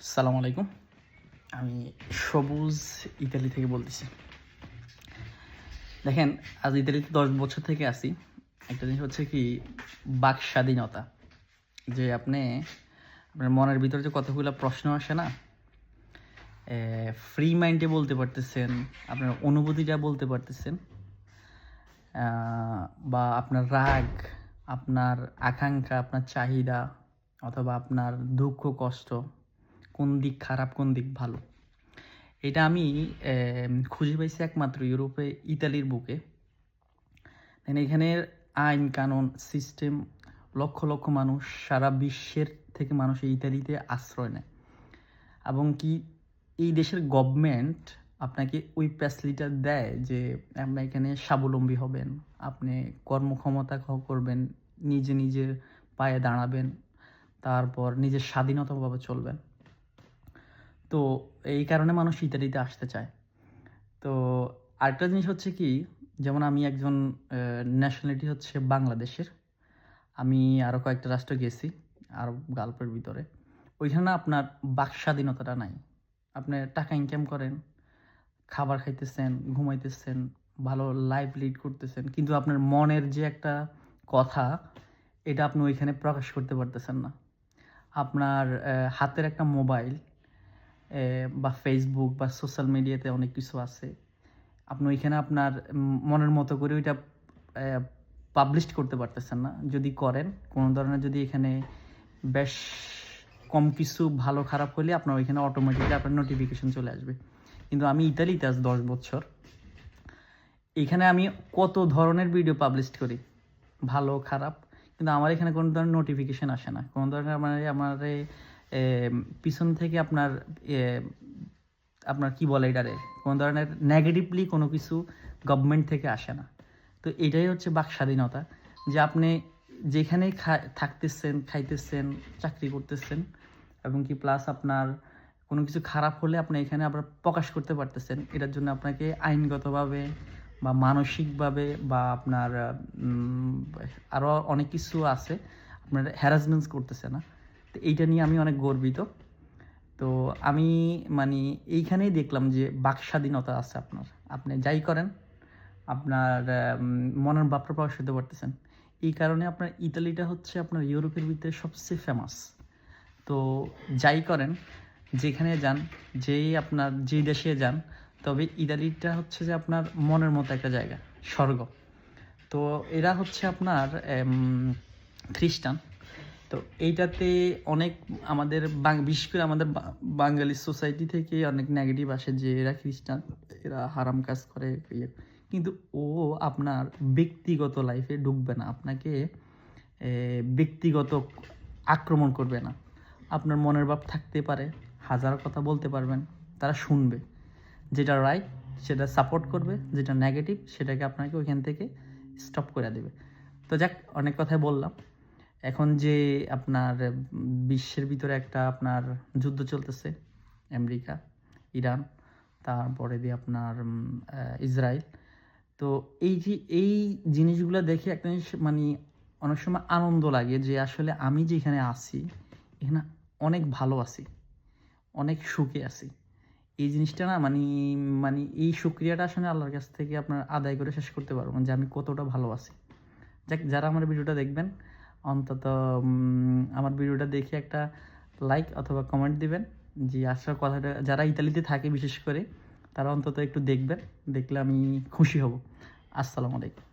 আসসালামু আলাইকুম। আমি সবুজ ইতালি থেকে বলতেছি। দেখেন, আজ ইতালিতে ১০ বছর থেকে আছি। একটা জিনিস হচ্ছে কি, বাক স্বাধীনতা। যে আপনার মনের ভিতরে যে কতগুলা প্রশ্ন আসে না? ফ্রি মাইন্ডে বলতে পারতেছেন, আপনার অনুভূতিটা বলতে পারতেছেন। আ বা আপনার রাগ, আপনার আকাঙ্ক্ষা, আপনার চাহিদা অথবা আপনার দুঃখ, কষ্ট, কোন দিক খারাপ, কোন দিক ভালো। এটা আমি খুঁজে পাইছি একমাত্র ইউরোপে, ইতালির বুকে। দেন এখানের আইন কানুন সিস্টেম, লক্ষ লক্ষ মানুষ সারা বিশ্বের থেকে মানুষ এই ইতালিতে আশ্রয় নেয়, এবং কি এই দেশের গভর্নমেন্ট আপনাকে ওই ফ্যাসিলিটিটা দেয় যে আপনি এখানে স্বাবলম্বী হবেন, আপনি কর্মক্ষমতা করবেন, নিজের পায়ে দাঁড়াবেন, তারপর নিজের স্বাধীনতাভাবে চলবেন। তো এই কারণে মানুষ ইতালিতে আসতে চায়। তো আরেকটা জিনিস হচ্ছে কি, যেমন আমি একজন ন্যাশনালিটি হচ্ছে বাংলাদেশের। আমি আরও কয়েকটা রাষ্ট্র গেছি আরব গালফের ভিতরে। ওইখানে না আপনার বাক স্বাধীনতাটা নাই। আপনি টাকা ইনকাম করেন, খাবার খাইতেছেন, ঘুমাইতেছেন, ভালো লাইফ লিড করতেছেন। কিন্তু আপনার মনের যে একটা কথা, এটা আপনি ওইখানে প্রকাশ করতে পারতেছেন না। আপনার হাতের একটা মোবাইল বা ফেসবুক বা সোশ্যাল মিডিয়াতে অনেক কিছু আছে। আপনি ওইখানে আপনার মনের মতো করে ওইটা পাবলিশ করতে পারতেছেন না। যদি করেন, কোনো ধরনের যদি এখানে বেশ কম কিছু ভালো খারাপ হলে আপনার ওইখানে অটোমেটিকলি আপনার নোটিফিকেশন চলে আসবে। কিন্তু আমি ইতালিতে আজ 10 বছর। এখানে আমি কত ধরনের ভিডিও পাবলিশ করি, ভালো খারাপ, কিন্তু আমার এখানে কোনো ধরনের নোটিফিকেশন আসে না। কোনো ধরনের আমার পিছন থেকে আপনার কি বলে এটারে, কোনো ধরনের নেগেটিভলি কোনো কিছু গভর্নমেন্ট থেকে আসে না। তো এটাই হচ্ছে বাক স্বাধীনতা, যে আপনি যেখানেই থাকতেছেন, খাইতেছেন, চাকরি করতেছেন, এবং কি প্লাস আপনার কোনো কিছু খারাপ হলে আপনি এখানে আবার প্রকাশ করতে পারতেছেন। এটার জন্য আপনাকে আইনগতভাবে বা মানসিকভাবে বা আপনার আরও অনেক কিছু আছে, আপনার হ্যারাসমেন্টস করতেছে না। তো এইটা নিয়ে আমি অনেক গর্বিত। তো আমি মানে এইখানেই দেখলাম যে বাক স্বাধীনতা আছে আপনার। আপনি যাই করেন, আপনার মনের ভাবটা প্রকাশ করতে পারতেছেন। এই কারণে আপনার ইতালিটা হচ্ছে আপনার ইউরোপের ভিতরে সবচেয়ে ফেমাস। তো যাই করেন, যেখানে যান, যে দেশে যান, তবে ইতালিটা হচ্ছে যে আপনার মনের মতো একটা জায়গা, স্বর্গ। তো এরা হচ্ছে আপনার খ্রিস্টান। তো এইটাতে অনেক আমাদের বিশেষ করে আমাদের বাঙালি সোসাইটি থেকে অনেক নেগেটিভ আসে যে এরা খ্রিস্টান, এরা হারাম কাজ করে। কিন্তু ও আপনার ব্যক্তিগত লাইফে ঢুকবে না, আপনাকে ব্যক্তিগত আক্রমণ করবে না। আপনার মনের ভাব থাকতে পারে, হাজার কথা বলতে পারবেন, তারা শুনবে। যেটা রাইট সেটা সাপোর্ট করবে, যেটা নেগেটিভ সেটাকে আপনাকে ওইখান থেকে স্টপ করে দেবে। তো যাক, অনেক কথাই বললাম। এখন যে আপনার বিশ্বের ভিতরে একটা আপনার যুদ্ধ চলতেছে, আমেরিকা, ইরান, তারপরে দিয়ে আপনার ইসরায়েল। তো এই জিনিসগুলো দেখে একটা জিনিস মানে অনেক সময় আনন্দ লাগে যে আসলে আমি যেখানে আছি, এখানে অনেক ভালো আছি, অনেক সুখে আছি। এই জিনিসটা না মানে এই শুকরিয়াটা আসলে আল্লাহর কাছ থেকে আপনার আদায় করে শেষ করতে পারবো যে আমি কতটা ভালো আছি। যাক, যারা আমার ভিডিওটা দেখবেন, অন্তত আমার ভিডিওটা দেখে একটা লাইক অথবা কমেন্ট দিবেন যে আসার কথাটা, যারা ইতালিতে থাকে বিশেষ করে, তারা অন্তত একটু দেখবেন। দেখলে আমি খুশি হব। আসসালামু আলাইকুম।